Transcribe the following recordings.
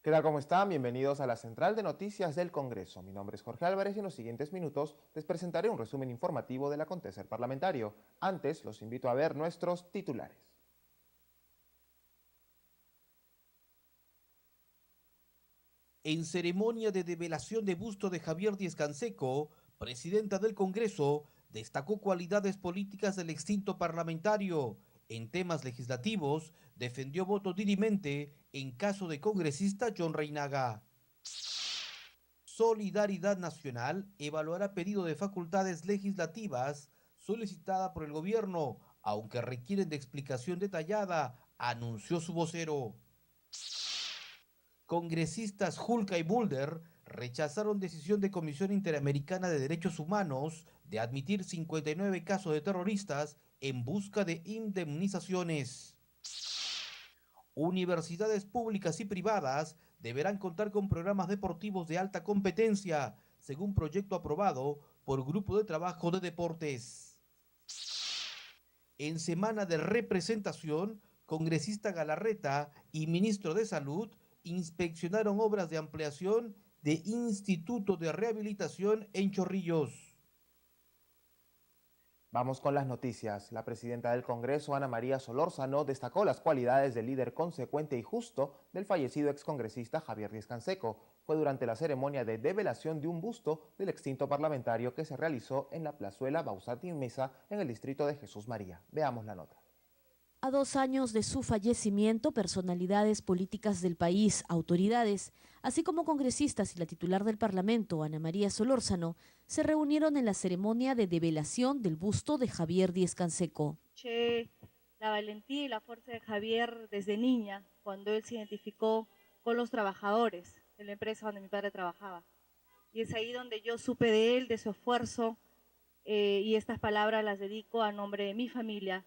¿Qué tal? ¿Cómo están? Bienvenidos a la Central de Noticias del Congreso. Mi nombre es Jorge Álvarez y en los siguientes minutos les presentaré un resumen informativo del acontecer parlamentario. Antes, los invito a ver nuestros titulares. En ceremonia de develación de busto de Javier Díez-Canseco, presidenta del Congreso, destacó cualidades políticas del extinto parlamentario. En temas legislativos, defendió voto dirimente en caso de congresista John Reinaga. Solidaridad Nacional evaluará pedido de facultades legislativas solicitada por el gobierno, aunque requieren de explicación detallada, anunció su vocero. Congresistas Hulka y Mulder rechazaron decisión de Comisión Interamericana de Derechos Humanos de admitir 59 casos de terroristas en busca de indemnizaciones. Universidades públicas y privadas deberán contar con programas deportivos de alta competencia, según proyecto aprobado por Grupo de Trabajo de Deportes. En semana de representación, congresista Galarreta y ministro de Salud inspeccionaron obras de ampliación de Instituto de Rehabilitación en Chorrillos. Vamos con las noticias. La presidenta del Congreso, Ana María Solórzano, destacó las cualidades del líder consecuente y justo del fallecido excongresista Javier Díez-Canseco. Fue durante la ceremonia de develación de un busto del extinto parlamentario que se realizó en la plazuela Bausati Mesa en el distrito de Jesús María. Veamos la nota. A 2 años de su fallecimiento, personalidades políticas del país, autoridades, así como congresistas y la titular del Parlamento, Ana María Solórzano, se reunieron en la ceremonia de develación del busto de Javier Díez-Canseco. La valentía y la fuerza de Javier desde niña, cuando él se identificó con los trabajadores de la empresa donde mi padre trabajaba. Y es ahí donde yo supe de él, de su esfuerzo, y estas palabras las dedico a nombre de mi familia,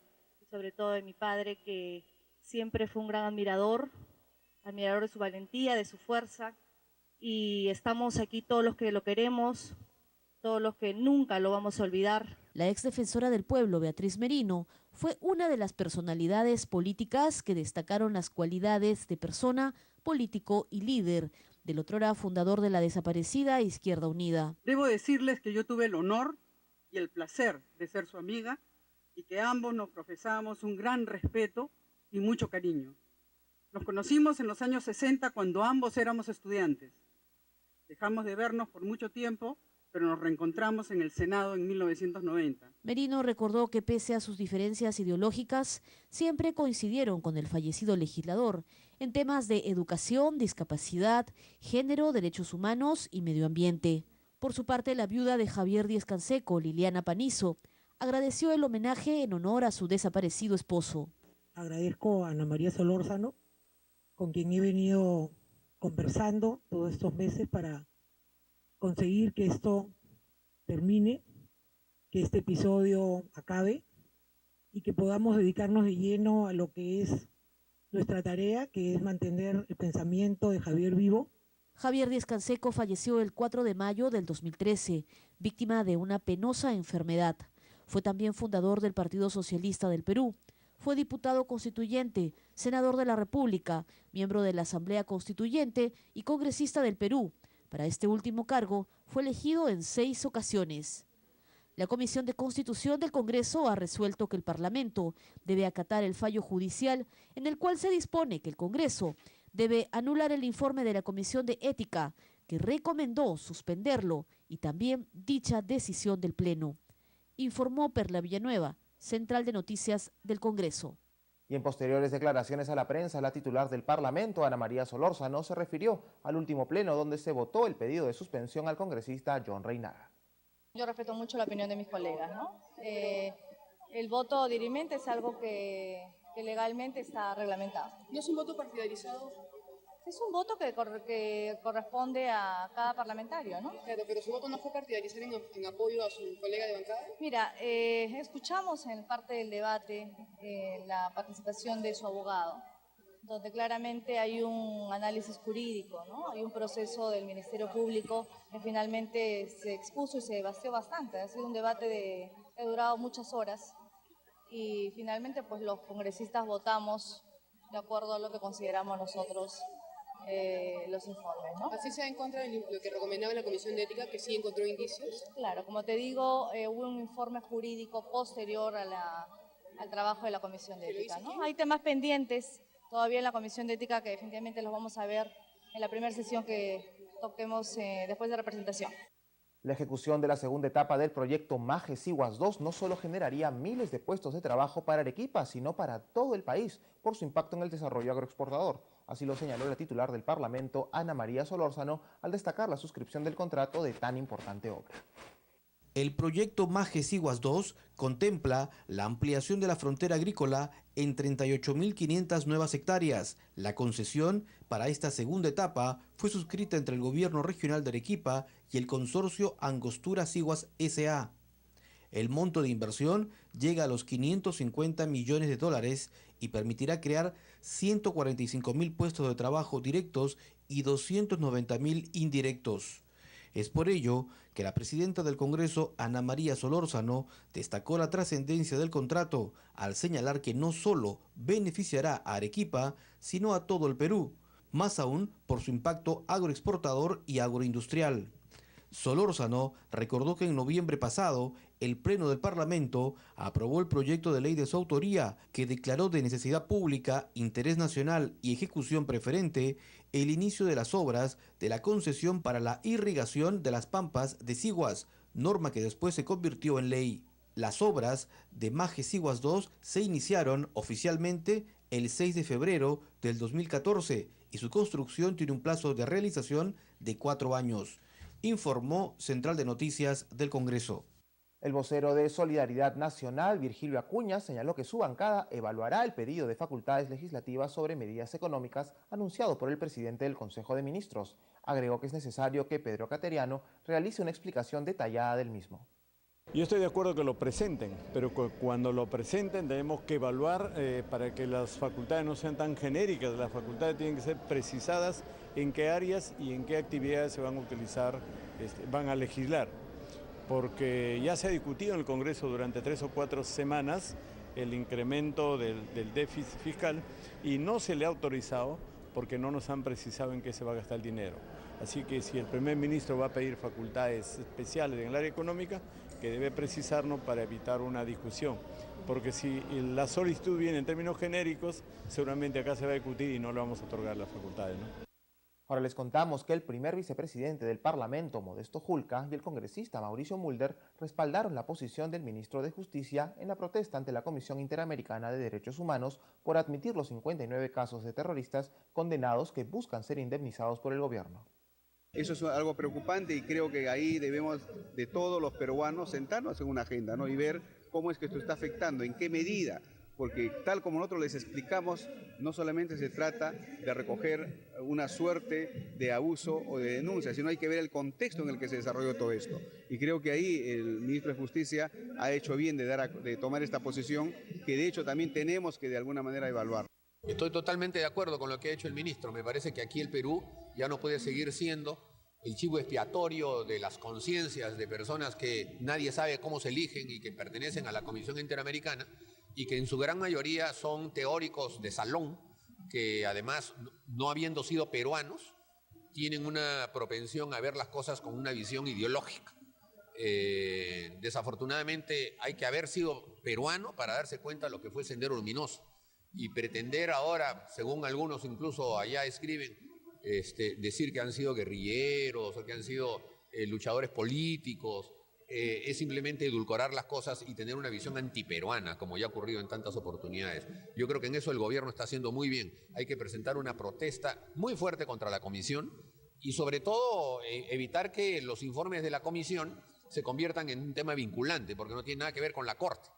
sobre todo de mi padre, que siempre fue un gran admirador de su valentía, de su fuerza, y estamos aquí todos los que lo queremos, todos los que nunca lo vamos a olvidar. La ex defensora del pueblo, Beatriz Merino, fue una de las personalidades políticas que destacaron las cualidades de persona, político y líder del otrora fundador de la desaparecida Izquierda Unida. Debo decirles que yo tuve el honor y el placer de ser su amiga y que ambos nos profesamos un gran respeto y mucho cariño. Nos conocimos en los años 60 cuando ambos éramos estudiantes. Dejamos de vernos por mucho tiempo, pero nos reencontramos en el Senado en 1990. Merino recordó que pese a sus diferencias ideológicas, siempre coincidieron con el fallecido legislador en temas de educación, discapacidad, género, derechos humanos y medio ambiente. Por su parte, la viuda de Javier Díez-Canseco, Liliana Panizo, agradeció el homenaje en honor a su desaparecido esposo. Agradezco a Ana María Solórzano, con quien he venido conversando todos estos meses para conseguir que esto termine, que este episodio acabe y que podamos dedicarnos de lleno a lo que es nuestra tarea, que es mantener el pensamiento de Javier vivo. Javier Díez-Canseco falleció el 4 de mayo del 2013, víctima de una penosa enfermedad. Fue también fundador del Partido Socialista del Perú. Fue diputado constituyente, senador de la República, miembro de la Asamblea Constituyente y congresista del Perú. Para este último cargo fue elegido en 6 ocasiones. La Comisión de Constitución del Congreso ha resuelto que el Parlamento debe acatar el fallo judicial en el cual se dispone que el Congreso debe anular el informe de la Comisión de Ética, que recomendó suspenderlo, y también dicha decisión del Pleno. Informó Perla Villanueva, Central de Noticias del Congreso. Y en posteriores declaraciones a la prensa, la titular del Parlamento, Ana María Solórzano, se refirió al último pleno donde se votó el pedido de suspensión al congresista John Reinaga. Yo respeto mucho la opinión de mis colegas, ¿no? El voto dirimente es algo que legalmente está reglamentado. ¿No es un voto partidarizado? Es un voto que corresponde a cada parlamentario, ¿no? Claro, pero su voto no fue partidarizar en apoyo a su colega de bancada. Mira, escuchamos en parte del debate la participación de su abogado, donde claramente hay un análisis jurídico, ¿no? Hay un proceso del Ministerio Público que finalmente se expuso y se debatió bastante. Ha sido un debate que ha durado muchas horas y finalmente pues los congresistas votamos de acuerdo a lo que consideramos nosotros los informes, ¿no? Así se va en contra de lo que recomendaba la Comisión de Ética, que sí encontró indicios. Claro, como te digo, hubo un informe jurídico posterior al trabajo de la Comisión de Ética, ¿no? Hay temas pendientes todavía en la Comisión de Ética que definitivamente los vamos a ver en la primera sesión que toquemos después de la presentación. La ejecución de la segunda etapa del proyecto Maje Siguas 2 no solo generaría miles de puestos de trabajo para Arequipa, sino para todo el país, por su impacto en el desarrollo agroexportador. Así lo señaló la titular del Parlamento, Ana María Solórzano, al destacar la suscripción del contrato de tan importante obra. El proyecto Maje Siguas 2 contempla la ampliación de la frontera agrícola en 38.500 nuevas hectáreas. La concesión para esta segunda etapa fue suscrita entre el Gobierno Regional de Arequipa y el consorcio Angostura Siguas S.A. El monto de inversión llega a los 550 millones de dólares y permitirá crear 145.000 puestos de trabajo directos y 290.000 indirectos. Es por ello que la presidenta del Congreso, Ana María Solórzano, destacó la trascendencia del contrato al señalar que no solo beneficiará a Arequipa, sino a todo el Perú, más aún por su impacto agroexportador y agroindustrial. Solórzano recordó que en noviembre pasado el Pleno del Parlamento aprobó el proyecto de ley de su autoría que declaró de necesidad pública, interés nacional y ejecución preferente el inicio de las obras de la concesión para la irrigación de las pampas de Siguas, norma que después se convirtió en ley. Las obras de Maje Siguas 2 se iniciaron oficialmente el 6 de febrero del 2014 y su construcción tiene un plazo de realización de 4 años. Informó Central de Noticias del Congreso. El vocero de Solidaridad Nacional, Virgilio Acuña, señaló que su bancada evaluará el pedido de facultades legislativas sobre medidas económicas anunciado por el presidente del Consejo de Ministros. Agregó que es necesario que Pedro Cateriano realice una explicación detallada del mismo. Yo estoy de acuerdo que lo presenten, pero cuando lo presenten tenemos que evaluar para que las facultades no sean tan genéricas. Las facultades tienen que ser precisadas en qué áreas y en qué actividades se van a utilizar, van a legislar. Porque ya se ha discutido en el Congreso durante 3 o 4 semanas el incremento del déficit fiscal y no se le ha autorizado porque no nos han precisado en qué se va a gastar el dinero. Así que si el primer ministro va a pedir facultades especiales en el área económica, que debe precisarnos para evitar una discusión. Porque si la solicitud viene en términos genéricos, seguramente acá se va a discutir y no le vamos a otorgar las facultades, ¿no? Ahora les contamos que el primer vicepresidente del Parlamento, Modesto Julca, y el congresista Mauricio Mulder respaldaron la posición del ministro de Justicia en la protesta ante la Comisión Interamericana de Derechos Humanos por admitir los 59 casos de terroristas condenados que buscan ser indemnizados por el gobierno. Eso es algo preocupante y creo que ahí debemos de todos los peruanos sentarnos en una agenda, ¿no? Y ver cómo es que esto está afectando, en qué medida. Porque tal como nosotros les explicamos, no solamente se trata de recoger una suerte de abuso o de denuncia, sino hay que ver el contexto en el que se desarrolló todo esto. Y creo que ahí el ministro de Justicia ha hecho bien de tomar esta posición, que de hecho también tenemos que de alguna manera evaluar. Estoy totalmente de acuerdo con lo que ha hecho el ministro. Me parece que aquí el Perú ya no puede seguir siendo el chivo expiatorio de las conciencias de personas que nadie sabe cómo se eligen y que pertenecen a la Comisión Interamericana, y que en su gran mayoría son teóricos de salón, que además, no habiendo sido peruanos, tienen una propensión a ver las cosas con una visión ideológica. Desafortunadamente hay que haber sido peruano para darse cuenta de lo que fue Sendero Luminoso, y pretender ahora, según algunos incluso allá escriben, decir que han sido guerrilleros o que han sido luchadores políticos, es simplemente edulcorar las cosas y tener una visión antiperuana, como ya ha ocurrido en tantas oportunidades. Yo creo que en eso el gobierno está haciendo muy bien. Hay que presentar una protesta muy fuerte contra la comisión y sobre todo evitar que los informes de la comisión se conviertan en un tema vinculante, porque no tiene nada que ver con la Corte.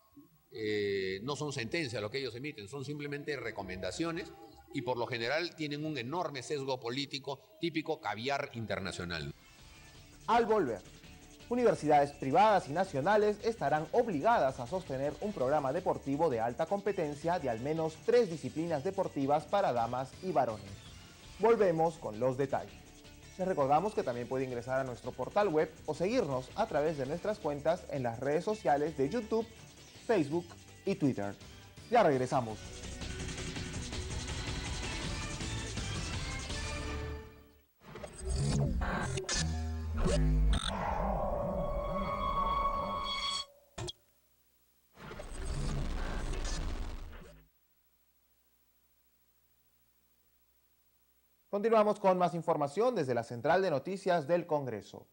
No son sentencias lo que ellos emiten, son simplemente recomendaciones y por lo general tienen un enorme sesgo político típico caviar internacional. Al volver, universidades privadas y nacionales estarán obligadas a sostener un programa deportivo de alta competencia de al menos 3 disciplinas deportivas para damas y varones. Volvemos con los detalles. Les recordamos que también puede ingresar a nuestro portal web o seguirnos a través de nuestras cuentas en las redes sociales de YouTube, Facebook y Twitter. Ya regresamos. Continuamos con más información desde la Central de Noticias del Congreso.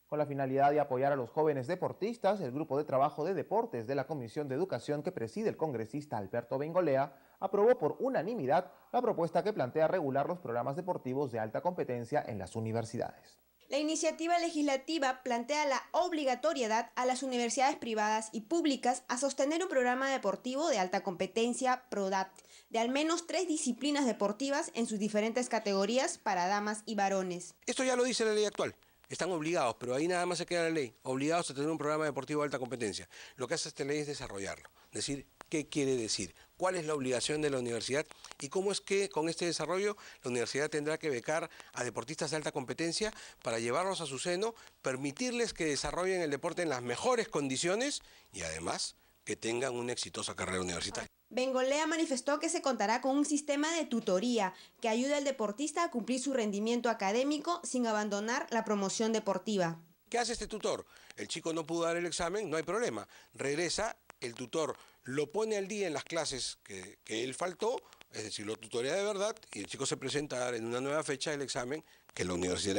Con la finalidad de apoyar a los jóvenes deportistas, el Grupo de Trabajo de Deportes de la Comisión de Educación que preside el congresista Alberto Bengolea aprobó por unanimidad la propuesta que plantea regular los programas deportivos de alta competencia en las universidades. La iniciativa legislativa plantea la obligatoriedad a las universidades privadas y públicas a sostener un programa deportivo de alta competencia PRODAPT de al menos 3 disciplinas deportivas en sus diferentes categorías para damas y varones. Esto ya lo dice la ley actual. Están obligados, pero ahí nada más se queda la ley, obligados a tener un programa deportivo de alta competencia. Lo que hace esta ley es desarrollarlo, decir qué quiere decir, cuál es la obligación de la universidad y cómo es que con este desarrollo la universidad tendrá que becar a deportistas de alta competencia para llevarlos a su seno, permitirles que desarrollen el deporte en las mejores condiciones y además que tengan una exitosa carrera universitaria. Bengolea manifestó que se contará con un sistema de tutoría que ayude al deportista a cumplir su rendimiento académico sin abandonar la promoción deportiva. ¿Qué hace este tutor? El chico no pudo dar el examen, no hay problema. Regresa, el tutor lo pone al día en las clases que él faltó, es decir, lo tutorea de verdad y el chico se presenta a dar en una nueva fecha el examen que la universidad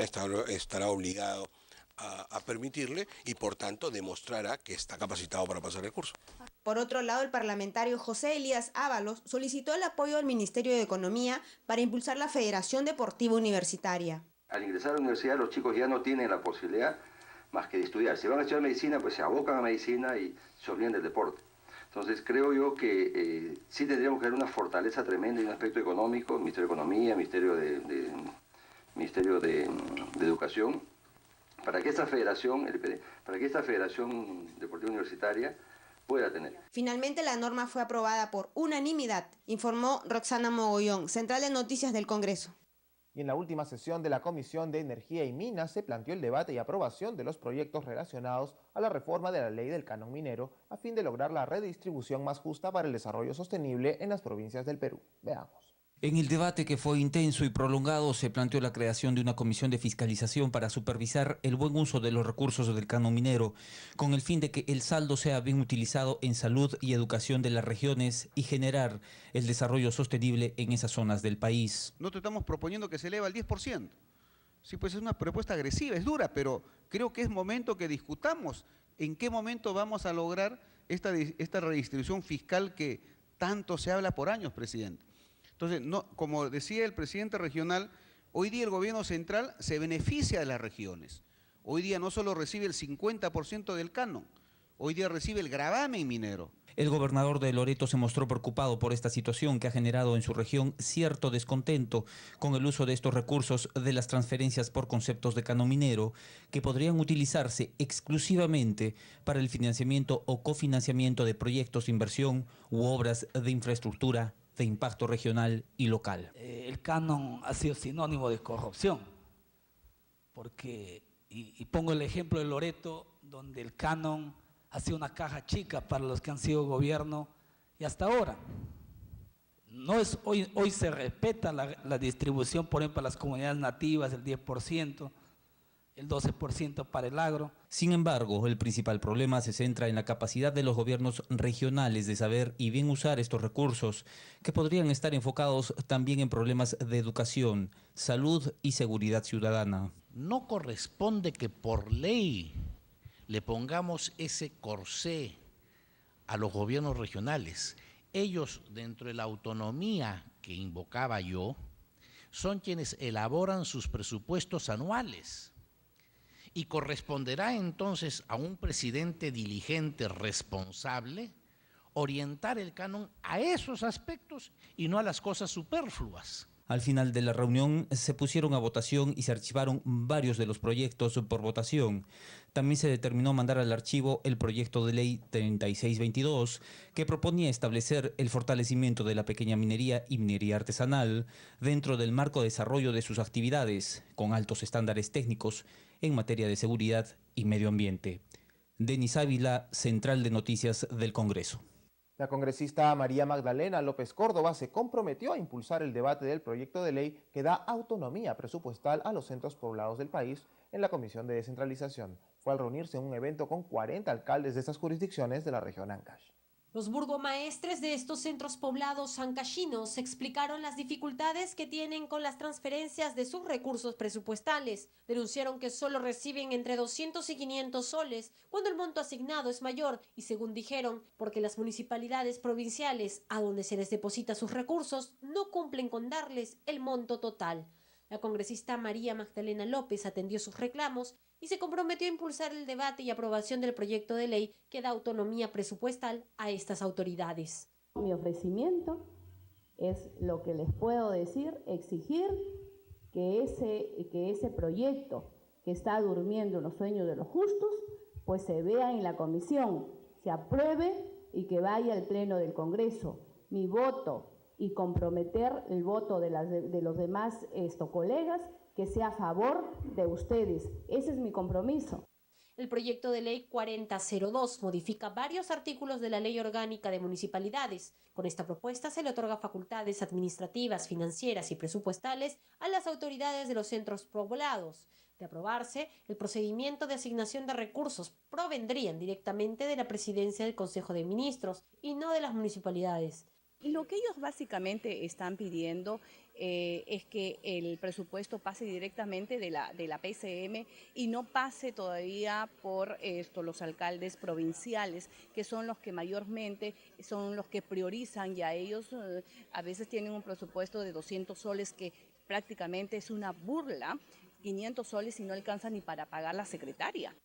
estará obligado a permitirle y por tanto demostrará que está capacitado para pasar el curso. Por otro lado, el parlamentario José Elías Ábalos solicitó el apoyo del Ministerio de Economía para impulsar la Federación Deportiva Universitaria. Al ingresar a la universidad los chicos ya no tienen la posibilidad más que de estudiar. Si van a estudiar medicina, pues se abocan a medicina y se olvidan del deporte. Entonces creo yo que sí tendríamos que dar una fortaleza tremenda en un aspecto económico, Ministerio de Economía, Ministerio de Educación, para que esta federación deportiva universitaria pueda tener. Finalmente la norma fue aprobada por unanimidad, informó Roxana Mogollón, Central de Noticias del Congreso. Y en la última sesión de la Comisión de Energía y Minas se planteó el debate y aprobación de los proyectos relacionados a la reforma de la ley del canon minero a fin de lograr la redistribución más justa para el desarrollo sostenible en las provincias del Perú. Veamos. En el debate, que fue intenso y prolongado, se planteó la creación de una comisión de fiscalización para supervisar el buen uso de los recursos del canon minero, con el fin de que el saldo sea bien utilizado en salud y educación de las regiones y generar el desarrollo sostenible en esas zonas del país. Nosotros estamos proponiendo que se eleve al 10%. Sí, pues es una propuesta agresiva, es dura, pero creo que es momento que discutamos en qué momento vamos a lograr esta redistribución fiscal que tanto se habla por años, presidente. Entonces, como decía el presidente regional, hoy día el gobierno central se beneficia de las regiones. Hoy día no solo recibe el 50% del canon, hoy día recibe el gravamen minero. El gobernador de Loreto se mostró preocupado por esta situación que ha generado en su región cierto descontento con el uso de estos recursos de las transferencias por conceptos de canon minero que podrían utilizarse exclusivamente para el financiamiento o cofinanciamiento de proyectos de inversión u obras de infraestructura de impacto regional y local. El canon ha sido sinónimo de corrupción, porque, y pongo el ejemplo de Loreto, donde el canon ha sido una caja chica para los que han sido gobierno y hasta ahora. No es, hoy se respeta la distribución, por ejemplo, a las comunidades nativas, el 10%, el 12% para el agro. Sin embargo, el principal problema se centra en la capacidad de los gobiernos regionales de saber y bien usar estos recursos, que podrían estar enfocados también en problemas de educación, salud y seguridad ciudadana. No corresponde que por ley le pongamos ese corsé a los gobiernos regionales. Ellos, dentro de la autonomía que invocaba yo, son quienes elaboran sus presupuestos anuales. Y corresponderá entonces a un presidente diligente, responsable, orientar el canon a esos aspectos y no a las cosas superfluas. Al final de la reunión se pusieron a votación y se archivaron varios de los proyectos por votación. También se determinó mandar al archivo el proyecto de ley 3622, que proponía establecer el fortalecimiento de la pequeña minería y minería artesanal dentro del marco de desarrollo de sus actividades, con altos estándares técnicos en materia de seguridad y medio ambiente. Denis Ávila, Central de Noticias del Congreso. La congresista María Magdalena López Córdoba se comprometió a impulsar el debate del proyecto de ley que da autonomía presupuestal a los centros poblados del país en la Comisión de Descentralización. Fue al reunirse en un evento con 40 alcaldes de estas jurisdicciones de la región Ancash. Los burgomaestres de estos centros poblados ancachinos explicaron las dificultades que tienen con las transferencias de sus recursos presupuestales. Denunciaron que solo reciben entre 200 y 500 soles cuando el monto asignado es mayor y, según dijeron, porque las municipalidades provinciales a donde se les deposita sus recursos no cumplen con darles el monto total. La congresista María Magdalena López atendió sus reclamos y se comprometió a impulsar el debate y aprobación del proyecto de ley que da autonomía presupuestal a estas autoridades. Mi ofrecimiento es lo que les puedo decir, exigir que ese proyecto que está durmiendo en los sueños de los justos, pues se vea en la comisión, se apruebe y que vaya al Pleno del Congreso. Mi voto y comprometer el voto de los demás colegas que sea a favor de ustedes. Ese es mi compromiso. El proyecto de ley 4002 modifica varios artículos de la Ley Orgánica de Municipalidades. Con esta propuesta se le otorga facultades administrativas, financieras y presupuestales a las autoridades de los centros poblados. De aprobarse, el procedimiento de asignación de recursos provendrían directamente de la presidencia del Consejo de Ministros y no de las municipalidades. Lo que ellos básicamente están pidiendo es que el presupuesto pase directamente de la PCM y no pase todavía por los alcaldes provinciales, que son los que mayormente son los que priorizan, y a ellos a veces tienen un presupuesto de 200 soles que prácticamente es una burla, 500 soles y no alcanza ni para pagar la secretaria.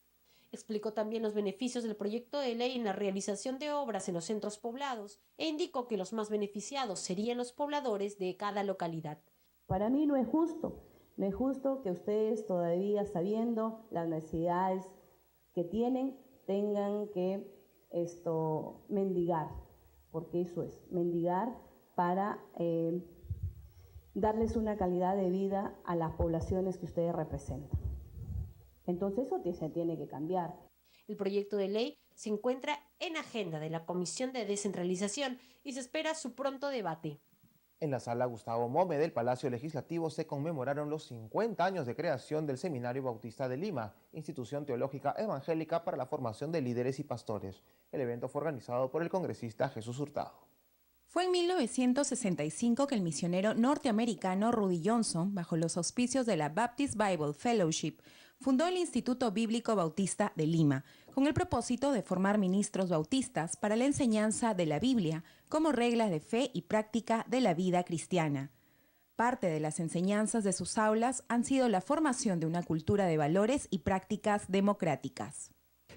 Explicó también los beneficios del proyecto de ley en la realización de obras en los centros poblados e indicó que los más beneficiados serían los pobladores de cada localidad. Para mí no es justo que ustedes todavía, sabiendo las necesidades que tienen, tengan que mendigar, porque eso es, mendigar para darles una calidad de vida a las poblaciones que ustedes representan. Entonces eso se tiene que cambiar. El proyecto de ley se encuentra en agenda de la Comisión de Descentralización y se espera su pronto debate. En la sala Gustavo Mome del Palacio Legislativo se conmemoraron los 50 años de creación del Seminario Bautista de Lima, institución teológica evangélica para la formación de líderes y pastores. El evento fue organizado por el congresista Jesús Hurtado. Fue en 1965 que el misionero norteamericano Rudy Johnson, bajo los auspicios de la Baptist Bible Fellowship, fundó el Instituto Bíblico Bautista de Lima, con el propósito de formar ministros bautistas para la enseñanza de la Biblia como reglas de fe y práctica de la vida cristiana. Parte de las enseñanzas de sus aulas han sido la formación de una cultura de valores y prácticas democráticas.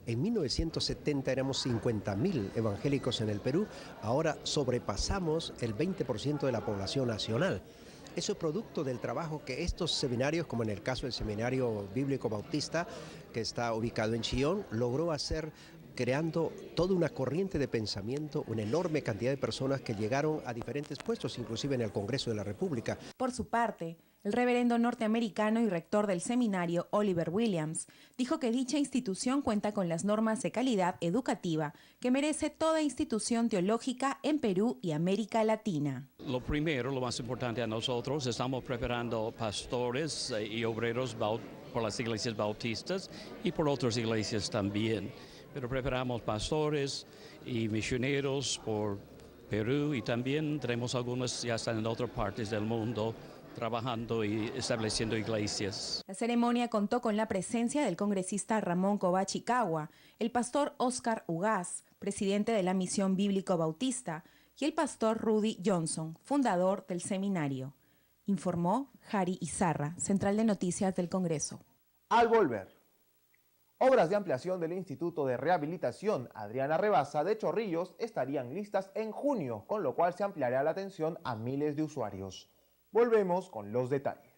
En 1970 éramos 50.000 evangélicos en el Perú, ahora sobrepasamos el 20% de la población nacional. Eso es producto del trabajo que estos seminarios, como en el caso del Seminario Bíblico Bautista, que está ubicado en Chillón, logró hacer, creando toda una corriente de pensamiento, una enorme cantidad de personas que llegaron a diferentes puestos, inclusive en el Congreso de la República. Por su parte, el reverendo norteamericano y rector del seminario, Oliver Williams, dijo que dicha institución cuenta con las normas de calidad educativa que merece toda institución teológica en Perú y América Latina. Lo primero, lo más importante a nosotros, estamos preparando pastores y obreros por las iglesias bautistas y por otras iglesias también. Pero preparamos pastores y misioneros por Perú y también tenemos algunos ya están en otras partes del mundo trabajando y estableciendo iglesias. La ceremonia contó con la presencia del congresista Ramón Covachicagua, el pastor Oscar Ugaz, presidente de la Misión Bíblico Bautista, y el pastor Rudy Johnson, fundador del seminario. Informó Jari Izarra, Central de Noticias del Congreso. Al volver, obras de ampliación del Instituto de Rehabilitación Adriana Rebasa de Chorrillos estarían listas en junio, con lo cual se ampliará la atención a miles de usuarios. Volvemos con los detalles.